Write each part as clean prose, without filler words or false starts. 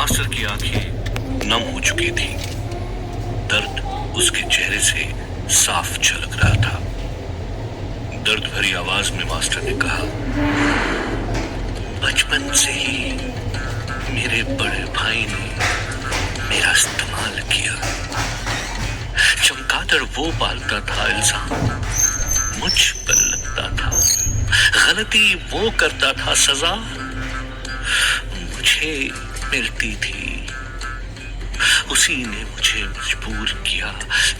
Master की आंखें नम हो चुकी थी। दर्द उसके चेहरे से साफ झलक रहा था। दर्द भरी आवाज में मास्टर ने कहा, बचपन से ही मेरे बड़े भाई ने मेरा इस्तेमाल किया। चमगादड़ वो पालता था, इल्जाम मुझ पर लगता था, गलती वो करता था, सजा मुझे मिलती थी। उसी ने मुझे मजबूर किया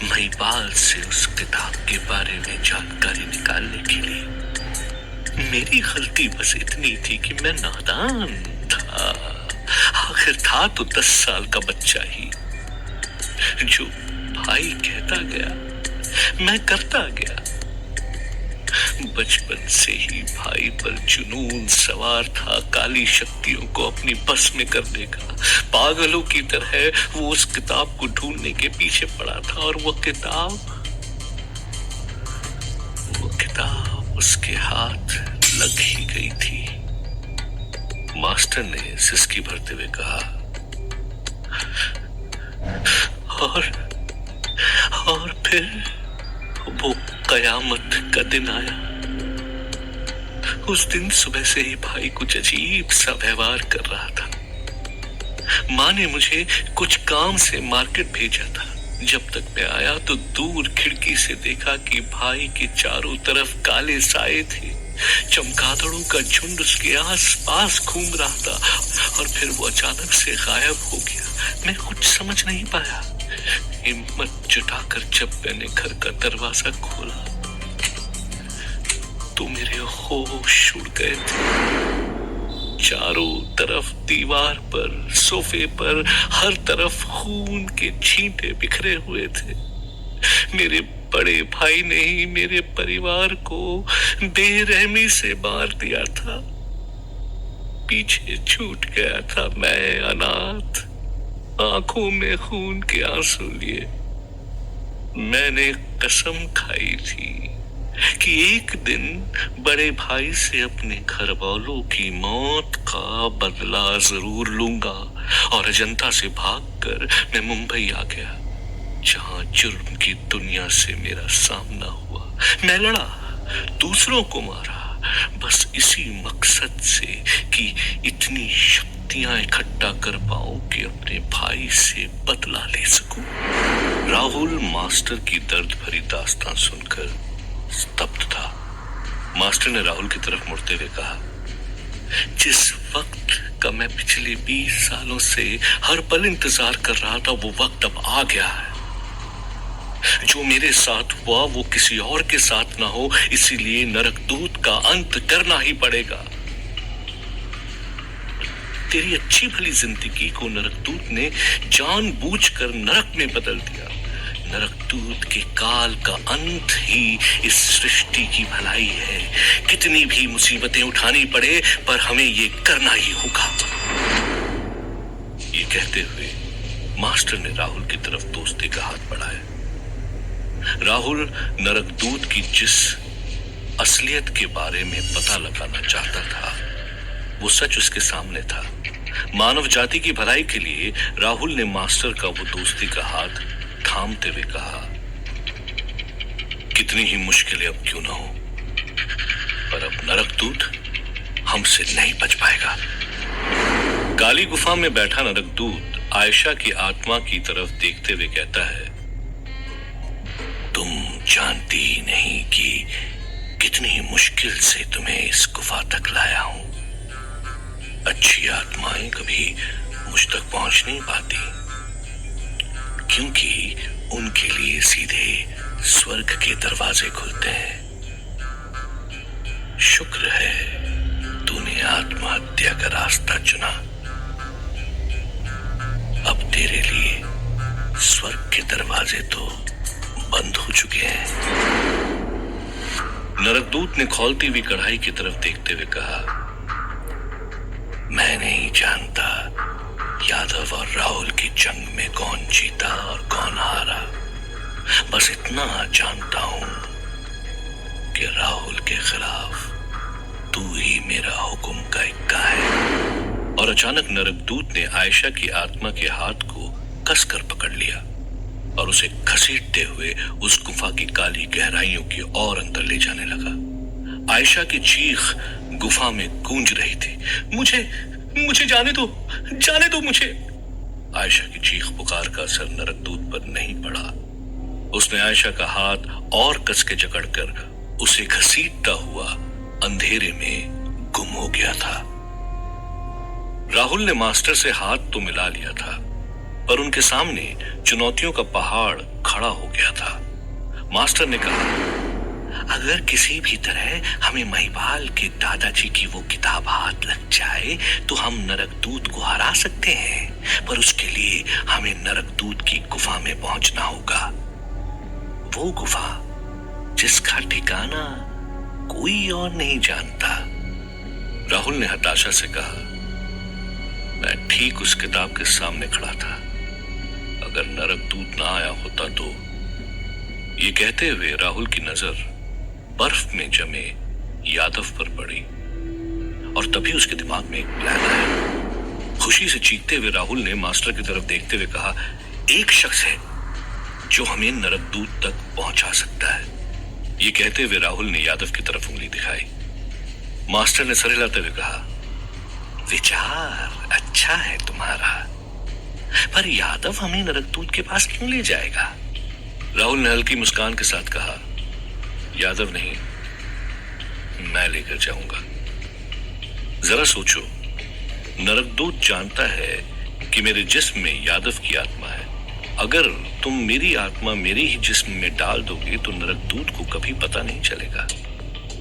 महिपाल से उस किताब के बारे में जानकारी निकालने के लिए। मेरी गलती बस इतनी थी कि मैं नादान था। आखिर था तो 10 साल का बच्चा ही। जो भाई कहता गया मैं करता गया। बचपन से ही भाई पर जुनून सवार था, काली शक्तियों को अपनी बस में करने का। पागलों की तरह वो उस किताब को ढूंढने के पीछे पड़ा था और वो किताब उसके हाथ लग ही गई थी। मास्टर ने सिसकी भरते हुए कहा, और फिर वो कयामत का दिन आया। उस दिन सुबह से ही भाई कुछ अजीब सा व्यवहार कर रहा था। माँ ने मुझे कुछ काम से मार्केट भेजा था। जब तक मैं आया तो दूर खिड़की से देखा कि भाई के चारों तरफ काले साए थे। चमगादड़ों का झुंड उसके आस-पास घूम रहा था और फिर वो अचानक से गायब हो गया। मैं कुछ समझ नहीं पाया। हिम्मत जुटाकर जब मैंने घर का दरवाजा खोला तो मेरे होश उड़ गए थे। चारों तरफ दीवार पर, सोफे पर, हर तरफ खून के छींटे बिखरे हुए थे। मेरे बड़े भाई ने ही मेरे परिवार को बेरहमी से मार दिया था। पीछे छूट गया था मैं अनाथ, आंखों में खून के आंसू लिए। मैंने कसम खाई थी कि एक दिन बड़े भाई से अपने घर वालों की मौत का बदला जरूर लूंगा। और अजंता से भागकर मैं मुंबई आ गया, जहां जुर्म की दुनिया से मेरा सामना हुआ। मैं लड़ा, दूसरों को मारा, बस इसी मकसद से कि इतनी शक्तियां इकट्ठा कर पाऊं कि अपने भाई से बदला ले सकूं। राहुल मास्टर की दर्द भरी दास्तान सुनकर स्तब्ध था। मास्टर ने राहुल की तरफ मुड़ते हुए कहा, जिस वक्त का मैं पिछले 20 सालों से हर पल इंतजार कर रहा था, वो वक्त अब आ गया है। जो मेरे साथ हुआ वो किसी और के साथ ना हो, इसीलिए नरकदूत का अंत करना ही पड़ेगा। तेरी अच्छी भली जिंदगी को नरकदूत ने जानबूझकर नरक में बदल दिया। नरकदूत के काल का अंत ही इस सृष्टि की भलाई है। कितनी भी मुसीबतें उठानी पड़े, पर हमें ये करना ही होगा। ये कहते हुए मास्टर ने राहुल की तरफ दोस्ती का हाथ बढ़ाया। राहुल नरकदूत की जिस असलियत के बारे में पता लगाना चाहता था, वो सच उसके सामने था। मानव जाति की भलाई के लिए राहुल ने मास्टर का वो दोस्ती का हाथ थामते हुए कहा, कितनी ही मुश्किलें अब क्यों ना हो, पर अब नरकदूत हमसे नहीं बच पाएगा। काली गुफा में बैठा नरकदूत आयशा की आत्मा की तरफ देखते हुए कहता है, तुम जानती ही नहीं कि कितनी मुश्किल से तुम्हें इस गुफा तक लाया हूं। अच्छी आत्माएं कभी मुझ तक पहुंच नहीं पाती, क्योंकि उनके लिए सीधे स्वर्ग के दरवाजे खुलते हैं। शुक्र है तूने आत्महत्या का रास्ता चुना। अब तेरे लिए स्वर्ग के दरवाजे तो बंद हो चुके हैं। नरकदूत ने खौलती हुई कढ़ाई की तरफ देखते हुए कहा, मैं नहीं जानता यादव और राहुल की जंग में कौन जीता और कौन हारा। बस इतना जानता हूं कि राहुल के खिलाफ तू ही मेरा हुक्म का इक्का है। और अचानक नरकदूत ने आयशा की आत्मा के हाथ को कसकर पकड़ लिया और उसे घसीटते हुए उस गुफा की काली गहराइयों की ओर अंदर ले जाने लगा। आयशा की चीख गुफा में गूंज रही थी। मुझे मुझे जाने दो मुझे। आयशा की चीख पुकार का असर नरकदूत पर नहीं पड़ा। उसने आयशा का हाथ और कस के जकड़कर उसे घसीटता हुआ अंधेरे में गुम हो गया था। राहुल ने मास्टर से हाथ तो मिला लिया था, पर उनके सामने चुनौतियों का पहाड़ खड़ा हो गया था। मास्टर ने कहा, अगर किसी भी तरह हमें महिपाल के दादाजी की वो किताब हाथ लग जाए तो हम नरकदूत को हरा सकते हैं, पर उसके लिए हमें नरकदूत की गुफा में पहुंचना होगा। वो गुफा जिसका ठिकाना कोई और नहीं जानता। राहुल ने हताशा से कहा, मैं ठीक उस किताब के सामने खड़ा था। अगर नरकदूत ना आया होता तो। ये कहते हुए राहुल की नजर बर्फ में जमे यादव पर पड़ी और तभी उसके दिमाग में एक प्लान आया। खुशी से चीखते हुए राहुल ने मास्टर की तरफ देखते हुए कहा, एक शख्स है जो हमें नरकदूत तक पहुंचा सकता है। ये कहते हुए राहुल ने यादव की तरफ उंगली दिखाई। मास्टर ने सर हिलाते हुए कहा, विचार अच्छा है तुम्हारा, पर यादव हमें नरकदूत के पास क्यों ले जाएगा? राहुल ने हल्की मुस्कान के साथ कहा, यादव नहीं, मैं लेकर जाऊंगा। जरा सोचो, नरकदूत जानता है कि मेरे जिस्म में यादव की आत्मा है। अगर तुम मेरी आत्मा मेरे ही जिस्म में डाल दोगे तो नरकदूत को कभी पता नहीं चलेगा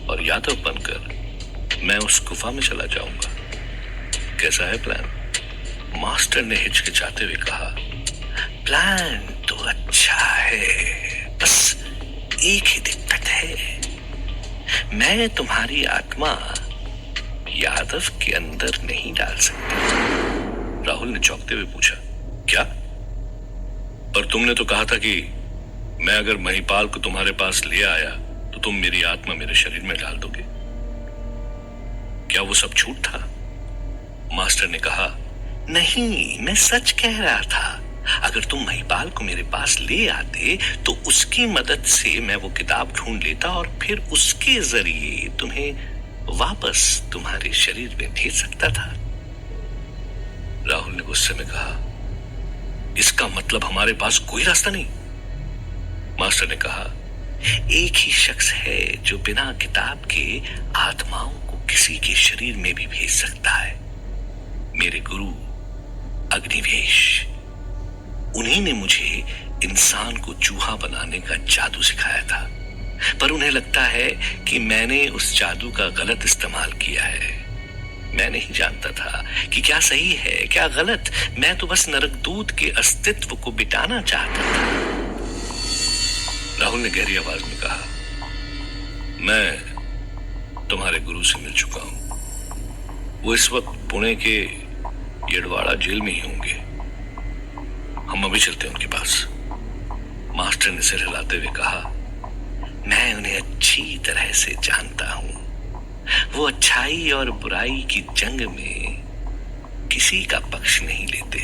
और यादव बनकर मैं उस गुफा में चला जाऊंगा। कैसा है प्लान? मास्टर ने हिचकिचाते हुए कहा, प्लान तो अच्छा है, बस एक ही दिक्कत है, मैं तुम्हारी आत्मा यादव के अंदर नहीं डाल सकता। राहुल ने चौंकते हुए पूछा, क्या? पर तुमने तो कहा था कि मैं अगर महिपाल को तुम्हारे पास ले आया तो तुम मेरी आत्मा मेरे शरीर में डाल दोगे। क्या वो सब झूठ था? मास्टर ने कहा, नहीं, मैं सच कह रहा था। अगर तुम महिपाल को मेरे पास ले आते तो उसकी मदद से मैं वो किताब ढूंढ लेता और फिर उसके जरिए तुम्हें वापस तुम्हारे शरीर में भेज सकता था। राहुल ने गुस्से में कहा, इसका मतलब हमारे पास कोई रास्ता नहीं? मास्टर ने कहा, एक ही शख्स है जो बिना किताब के आत्माओं को किसी के शरीर में भी भेज सकता है, मेरे गुरु अग्निवेश। उन्हीं ने मुझे इंसान को चूहा बनाने का जादू सिखाया था, पर उन्हें लगता है कि मैंने उस जादू का गलत इस्तेमाल किया है। मैं नहीं जानता था कि क्या सही है क्या गलत। मैं तो बस नरकदूत के अस्तित्व को मिटाना चाहता था। राहुल ने गहरी आवाज में कहा, मैं तुम्हारे गुरु से मिल चुका हूं। वो इस वक्त पुणे के येडवाड़ा जेल में ही होंगे। हम अभी चलते हैं उनके पास। मास्टर ने सिर हिलाते हुए कहा, मैं उन्हें अच्छी तरह से जानता हूं। वो अच्छाई और बुराई की जंग में किसी का पक्ष नहीं लेते।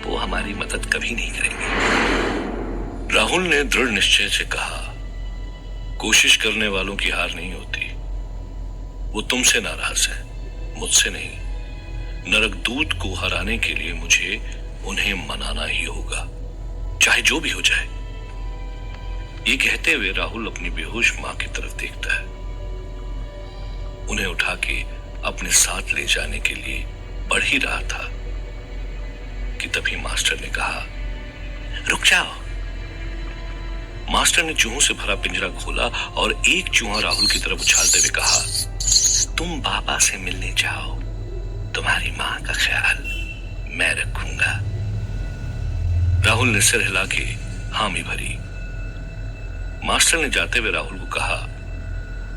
वो हमारी मदद कभी नहीं करेंगे। राहुल ने दृढ़ निश्चय से कहा, कोशिश करने वालों की हार नहीं होती। वो तुमसे नाराज है, मुझसे नहीं। नरकदूत को हराने के लिए मुझे उन्हें मनाना ही होगा, चाहे जो भी हो जाए। ये कहते हुए राहुल अपनी बेहोश मां की तरफ देखता है। उन्हें उठा के अपने साथ ले जाने के लिए बढ़ ही रहा था कि तभी मास्टर ने कहा, रुक जाओ। मास्टर ने चूहों से भरा पिंजरा खोला और एक चूहा राहुल की तरफ उछालते हुए कहा, तुम बाबा से मिलने जाओ, तुम्हारी मां का ख्याल मैं रखूंगा। राहुल ने सिर हिला के हामी भरी। मास्टर ने जाते हुए राहुल को कहा,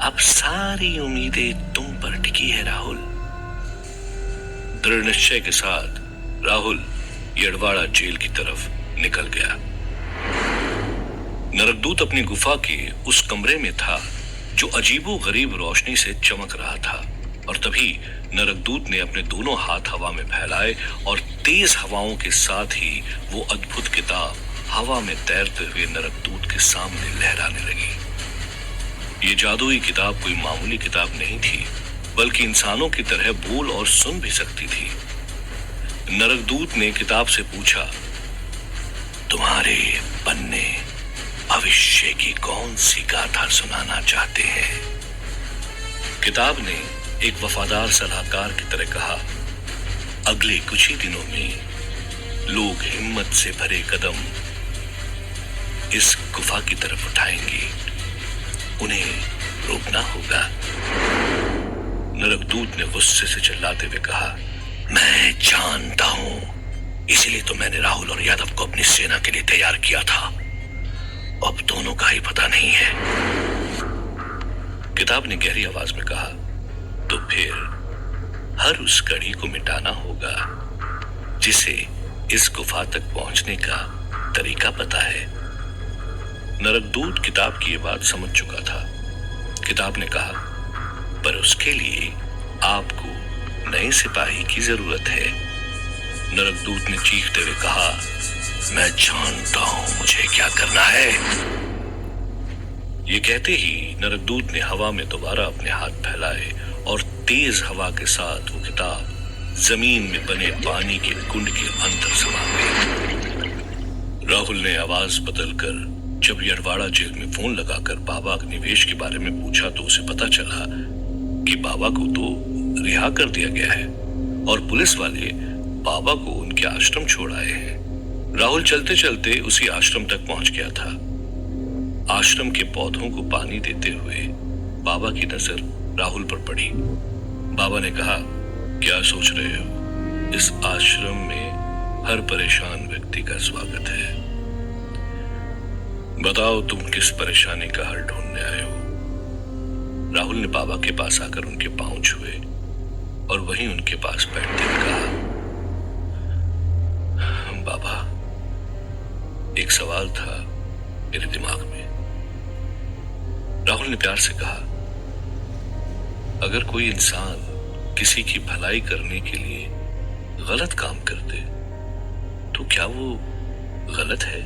अब सारी उम्मीदें तुम पर टिकी है राहुल। दृढ़ निश्चय के साथ राहुल येडवाड़ा जेल की तरफ निकल गया। नरकदूत अपनी गुफा के उस कमरे में था जो अजीबो गरीब रोशनी से चमक रहा था। और तभी नरकदूत ने अपने दोनों हाथ हवा में फैलाए और तेज हवाओं के साथ ही वो अद्भुत किताब हवा में तैरते हुए नरकदूत के सामने लहराने लगी। ये जादुई किताब कोई मामूली किताब नहीं थी, बल्कि इंसानों की तरह बोल और सुन भी सकती थी। नरकदूत ने किताब से पूछा, तुम्हारे पन्ने भविष्य की कौन सी गाथा सुनाना चाहते हैं? किताब ने एक वफादार सलाहकार की तरह कहा, अगले कुछ ही दिनों में लोग हिम्मत से भरे कदम इस गुफा की तरफ उठाएंगे, उन्हें रोकना होगा। नरकदूत ने गुस्से से चिल्लाते हुए कहा, मैं जानता हूं, इसलिए तो मैंने राहुल और यादव को अपनी सेना के लिए तैयार किया था। अब दोनों का ही पता नहीं है। किताब ने गहरी आवाज में कहा, तो फिर हर उस कड़ी को मिटाना होगा जिसे इस गुफा तक पहुंचने का तरीका पता है। नरकदूत किताब की ये बात समझ चुका था। किताब ने कहा, पर उसके लिए आपको नए सिपाही की जरूरत है। नरकदूत ने चीखते हुए कहा, मैं जानता हूं मुझे क्या करना है। ये कहते ही नरकदूत ने हवा में दोबारा अपने हाथ फैलाए और तेज हवा के साथ वो किताब जमीन में बने पानी के कुंड के अंदर समा गई। राहुल ने आवाज बदलकर जब यरवाड़ा जेल में फोन लगाकर बाबा निवेश के बारे में पूछा तो उसे पता चला कि बाबा को तो रिहा कर दिया गया है और पुलिस वाले बाबा को उनके आश्रम छोड़ आए हैं। राहुल चलते चलते उसी आश्रम तक पहुंच गया था। आश्रम के पौधों को पानी देते हुए बाबा की नजर राहुल पर पड़ी। बाबा ने कहा, क्या सोच रहे हो? इस आश्रम में हर परेशान व्यक्ति का स्वागत है। बताओ तुम किस परेशानी का हल ढूंढने आए हो? राहुल ने बाबा के पास आकर उनके पांव छुए और वहीं उनके पास बैठते हुए कहा, बाबा, एक सवाल था मेरे दिमाग में। राहुल ने प्यार से कहा, अगर कोई इंसान किसी की भलाई करने के लिए गलत काम कर दे तो क्या वो गलत है?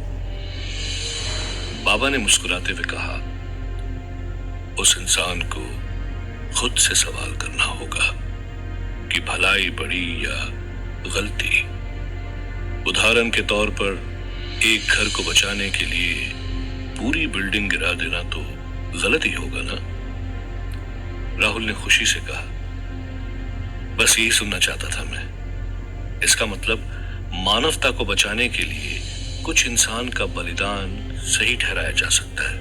बाबा ने मुस्कुराते हुए कहा, उस इंसान को खुद से सवाल करना होगा कि भलाई बड़ी या गलती। उदाहरण के तौर पर एक घर को बचाने के लिए पूरी बिल्डिंग गिरा देना तो गलत ही होगा ना? राहुल ने खुशी से कहा, बस यही सुनना चाहता था मैं। इसका मतलब मानवता को बचाने के लिए कुछ इंसान का बलिदान सही ठहराया जा सकता है।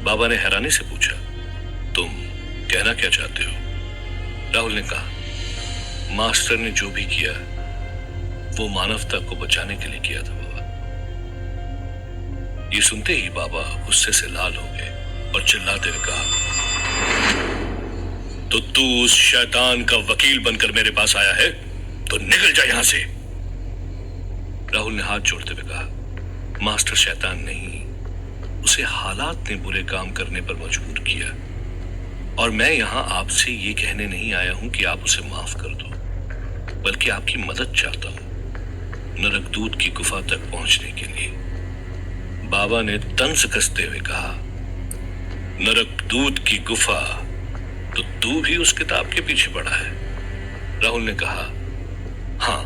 बाबा ने हैरानी से पूछा, तुम कहना क्या चाहते हो? राहुल ने कहा, मास्टर ने जो भी किया वो मानवता को बचाने के लिए किया था बाबा। ये सुनते ही बाबा गुस्से से लाल हो गए और चिल्लाते हुए कहा, तो तू उस शैतान का वकील बनकर मेरे पास आया है तो निकल जा यहां से। राहुल ने हाथ जोड़ते हुए कहा, मास्टर शैतान नहीं, उसे हालात ने बुरे काम करने पर मजबूर किया और मैं यहां आपसे ये कहने नहीं आया हूं कि आप उसे माफ कर दो, बल्कि आपकी मदद चाहता हूं नरकदूत की गुफा तक पहुंचने के लिए। बाबा ने तंज कसते हुए कहा, नरकदूत की गुफा? तो तू भी उस किताब के पीछे पड़ा है? राहुल ने कहा, हां,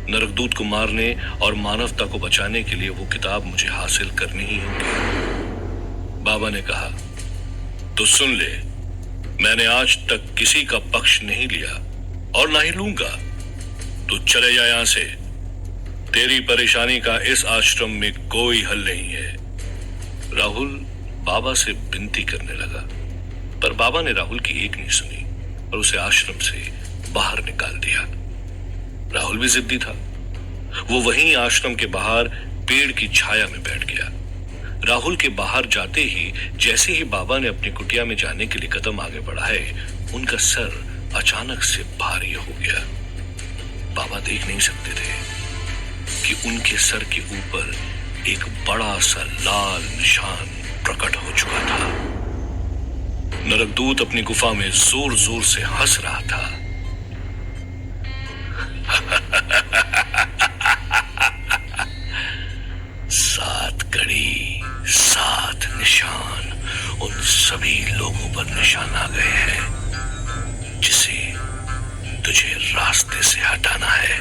नरकदूत को मारने और मानवता को बचाने के लिए वो किताब मुझे हासिल करनी ही होगी। बाबा ने कहा, तो सुन ले, मैंने आज तक किसी का पक्ष नहीं लिया और ना ही लूंगा। तू चले जा यहां से। तेरी परेशानी का इस आश्रम में कोई हल नहीं है। राहुल बाबा से विनती करने लगा, पर बाबा ने राहुल की एक नहीं सुनी और उसे आश्रम से बाहर निकाल दिया। राहुल भी जिद्दी था। वो वहीं आश्रम के बाहर पेड़ की छाया में बैठ गया। राहुल के बाहर जाते ही जैसे ही बाबा ने अपनी कुटिया में जाने के लिए कदम आगे बढ़ाए, उनका सर अचानक से भारी हो गया। बाबा देख नहीं सकते थे कि उनके सर के ऊपर एक बड़ा सा लाल निशान प्रकट हो चुका था। नरकदूत अपनी गुफा में जोर जोर से हंस रहा था। 7 कड़ी, 7 निशान उन सभी लोगों पर निशान आ गए हैं जिसे तुझे रास्ते से हटाना है।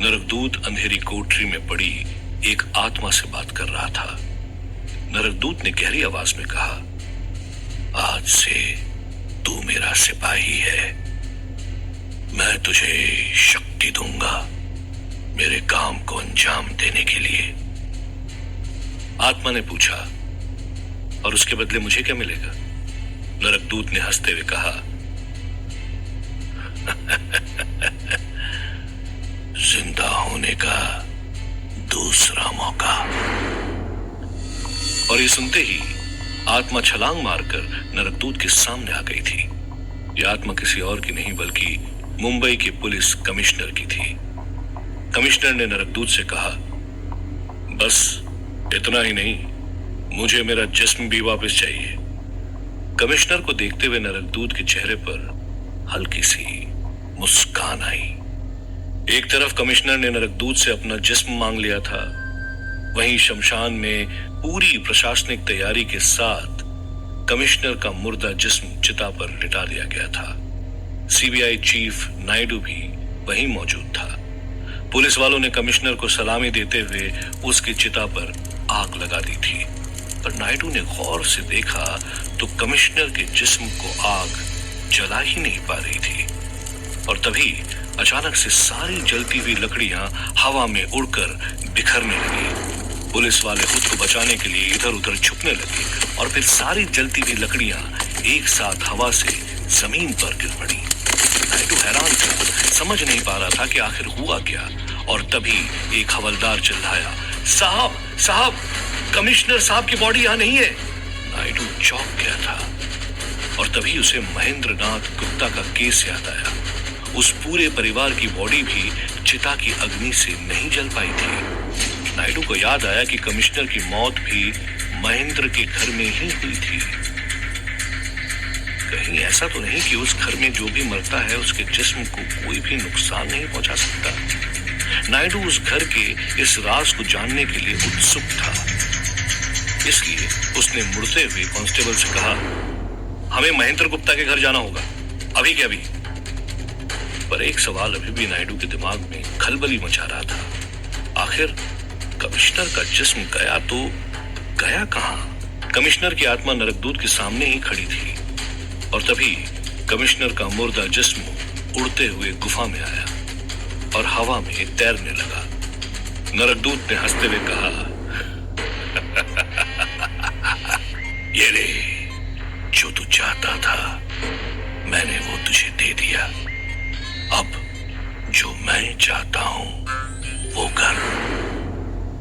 नरकदूत अंधेरी कोठरी में पड़ी एक आत्मा से बात कर रहा था। नरकदूत ने गहरी आवाज में कहा, आज से तू मेरा सिपाही है। मैं तुझे शक्ति दूंगा मेरे काम को अंजाम देने के लिए। आत्मा ने पूछा, और उसके बदले मुझे क्या मिलेगा? नरकदूत ने हंसते हुए कहा, जिंदा होने का दूसरा मौका। और ये सुनते ही आत्मा छलांग मारकर नरकदूत के सामने आ गई थी। यह आत्मा किसी और की नहीं बल्कि मुंबई के पुलिस कमिश्नर की थी। कमिश्नर ने नरकदूत से कहा, बस इतना ही नहीं, मुझे मेरा जिस्म भी वापस चाहिए। कमिश्नर को देखते हुए नरकदूत के चेहरे पर हल्की सी मुस्कान आई। एक तरफ कमिश्नर ने नरकदूत से अपना जिस्म मांग लिया था, वहीं शमशान में पूरी प्रशासनिक तैयारी के साथ कमिश्नर का मुर्दा जिस्म चिता पर लिटा दिया गया था। सीबीआई चीफ नायडू भी वहीं मौजूद था। पुलिस वालों ने कमिश्नर को सलामी देते हुए उसकी चिता पर आग लगा दी थी, पर नायडू ने गौर से देखा तो कमिश्नर के जिस्म को आग जला ही नहीं पा रही थी। और तभी अचानक से सारी जलती हुई लकड़ियां हवा में उड़कर बिखरने लगी। पुलिस वाले खुद को बचाने के लिए इधर उधर छुपने लगे और फिर सारी जलती हुई लकड़ियां एक साथ हवा से जमीन पर गिर पड़ी। नायडू हैरान था, समझ नहीं पा रहा था कि आखिर हुआ क्या। और तभी एक हवलदार चिल्लाया, साहब साहब, कमिश्नर साहब की बॉडी यहां नहीं है। नायडू चौंक गया था और तभी उसे महेंद्र नाथ गुप्ता का केस याद आया। उस पूरे परिवार की बॉडी भी चिता की अग्नि से नहीं जल पाई थी। नायडू को याद आया कि कमिश्नर की मौत भी महेंद्र के घर में ही हुई थी। कहीं ऐसा तो नहीं कि उस घर में जो भी मरता है उसके जिस्म को कोई भी नुकसान नहीं पहुंचा सकता। नायडू उस घर के इस राज को जानने के लिए उत्सुक था, इसलिए उसने मुड़ते हुए कांस्टेबल से कहा, हमें महेंद्र गुप्ता के घर जाना होगा, अभी के अभी। पर एक सवाल अभी भी नायडू के दिमाग में खलबली मचा रहा था, आखिर कमिश्नर का जिस्म गया तो गया कहां? कमिश्नर की आत्मा नरकदूत के सामने ही खड़ी थी और तभी कमिश्नर का मुर्दा जिस्म उड़ते हुए गुफा में आया और हवा में तैरने लगा। नरकदूत ने हंसते हुए कहा, ये ले, जो तू चाहता था मैंने वो तुझे दे दिया। अब जो मैं चाहता हूं वो कर।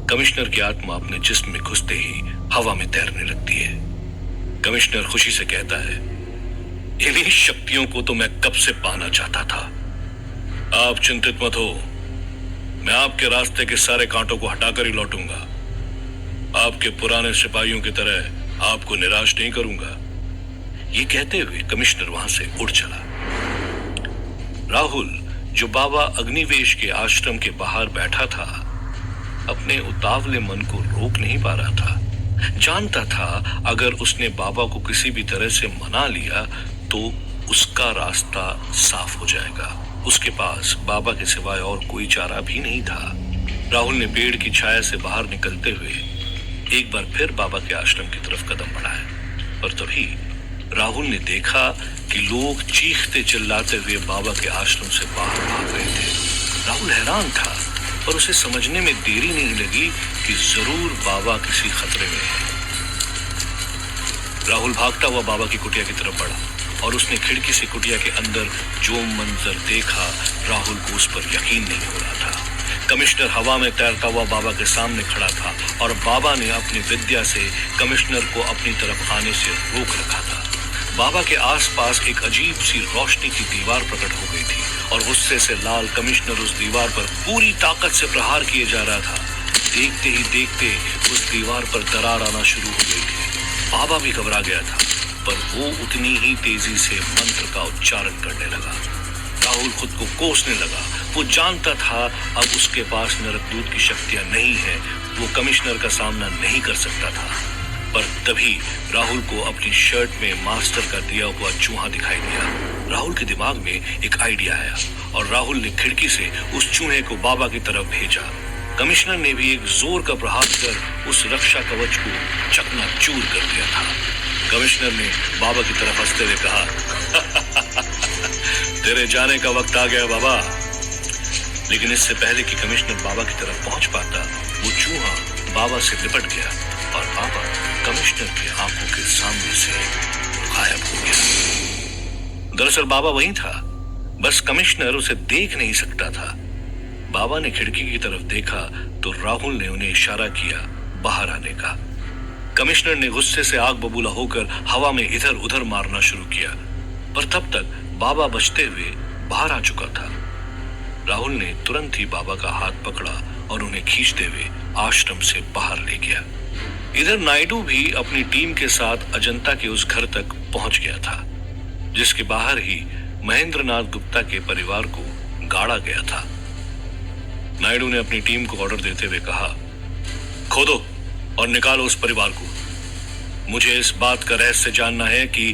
कमिश्नर की आत्मा अपने जिस्म में घुसते ही हवा में तैरने लगती है। कमिश्नर खुशी से कहता है, इन्हीं शक्तियों को तो मैं कब से पाना चाहता था। आप चिंतित मत हो, मैं आपके रास्ते के सारे कांटों को हटाकर ही लौटूंगा। आपके पुराने सिपाहियों की तरह आपको निराश नहीं करूंगा। ये कहते हुए कमिश्नर वहां से उड़ चला। राहुल, जो बाबा अग्निवेश के आश्रम के बाहर बैठा था, अपने उतावले मन को रोक नहीं पा रहा था। जानता था अगर उसने बाबा को किसी भी तरह से मना लिया तो उसका रास्ता साफ हो जाएगा। उसके पास बाबा के सिवाय और कोई चारा भी नहीं था। राहुल ने पेड़ की छाया से बाहर निकलते हुए एक बार फिर बाबा के आश्रम की तरफ कदम बढ़ाया और तभी राहुल ने देखा कि लोग चीखते चिल्लाते हुए बाबा के आश्रम से बाहर भाग रहे थे। राहुल हैरान था, पर उसे समझने में देरी नहीं लगी कि जरूर बाबा किसी खतरे में है। राहुल भागता हुआ बाबा की कुटिया की तरफ बढ़ा और उसने खिड़की से कुटिया के अंदर जो मंजर देखा, राहुल को उस पर यकीन नहीं हो रहा था। कमिश्नर हवा में तैरता हुआ बाबा के सामने खड़ा था और बाबा ने अपनी विद्या से कमिश्नर को अपनी तरफ आने से रोक रखा था। बाबा के आसपास एक अजीब सी रोशनी की दीवार प्रकट हो गई थी और गुस्से से लाल कमिश्नर उस दीवार पर पूरी ताकत से प्रहार किए जा रहा था। देखते ही देखते उस दीवार पर दरार आना शुरू हो गई थी। बाबा भी घबरा गया था। पर वो उतनी ही तेजी से मंत्र का उच्चारण करने लगा। राहुल खुद को कोसने लगा। वो जानता था अब उसके पास नरकदूत की शक्तियां नहीं है, वो कमिश्नर का सामना नहीं कर सकता था। पर तभी राहुल को अपनी शर्ट में मास्टर का दिया हुआ चूहा दिखाई दिया। राहुल के दिमाग में एक आइडिया आया और राहुल ने खिड़की से उस चूहे को बाबा की तरफ भेजा। कमिश्नर ने भी एक जोर का प्रहार कर उस रक्षा कवच को चकनाचूर कर दिया था। कमिश्नर ने बाबा की तरफ हंसते हुए कहा, तेरे जाने का वक्त आ गया बाबा। लेकिन इससे पहले कि कमिश्नर बाबा की तरफ पहुंच पाता, वो चूहा बाबा से लिपट गया और बाबा कमिश्नर की आंखों के सामने से गायब हो गया। दरअसल बाबा वहीं था, बस कमिश्नर उसे देख नहीं सकता था। बाबा ने खिड़की की तरफ देखा तो राहुल ने उन्हें इशारा किया बाहर आने का। कमिश्नर ने गुस्से से आग बबूला होकर हवा में इधर उधर मारना शुरू किया, पर तब तक बाबा बचते हुए बाहर आ चुका था। राहुल ने तुरंत ही बाबा का हाथ पकड़ा और उन्हें खींचते हुए आश्रम से बाहर ले गया। इधर नायडू भी अपनी टीम के साथ अजंता के उस घर तक पहुंच गया था, जिसके बाहर ही महेंद्रनाथ गुप्ता के परिवार को गाड़ा गया था। नायडू ने अपनी टीम को ऑर्डर देते हुए कहा, खोदो और निकालो उस परिवार को। मुझे इस बात का रहस्य जानना है कि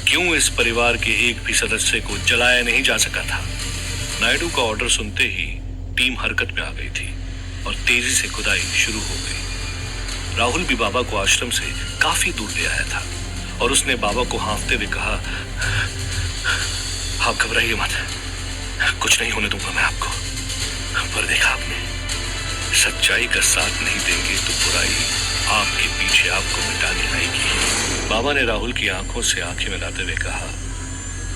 क्यों इस परिवार के एक भी सदस्य को जलाया नहीं जा सका था। नायडू का ऑर्डर सुनते ही टीम हरकत में आ गई थी और तेजी से खुदाई शुरू हो गई। राहुल भी बाबा को आश्रम से काफी दूर ले आया था और उसने बाबा को हाँफते हुए कहा, आप घबराइए मत, कुछ नहीं होने दूंगा मैं आपको। पर देखा आपने, सच्चाई का साथ नहीं देंगे तो बुराई आपके पीछे आपको मिटाने आएगी। बाबा ने राहुल की आंखों से आंखें मिलाते हुए कहा,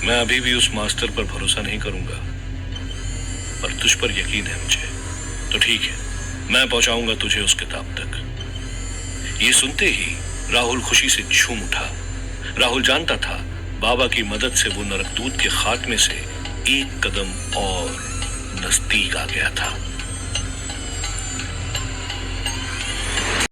मैं अभी भी उस मास्टर पर भरोसा नहीं करूंगा, पर तुझ पर यकीन है मुझे। तो ठीक है, मैं पहुंचाऊंगा तुझे उस किताब तक। ये सुनते ही राहुल खुशी से झूम उठा। राहुल जानता था बाबा की मदद से वो नरकदूत के खात्मे से एक कदम और नजदीक आ गया था।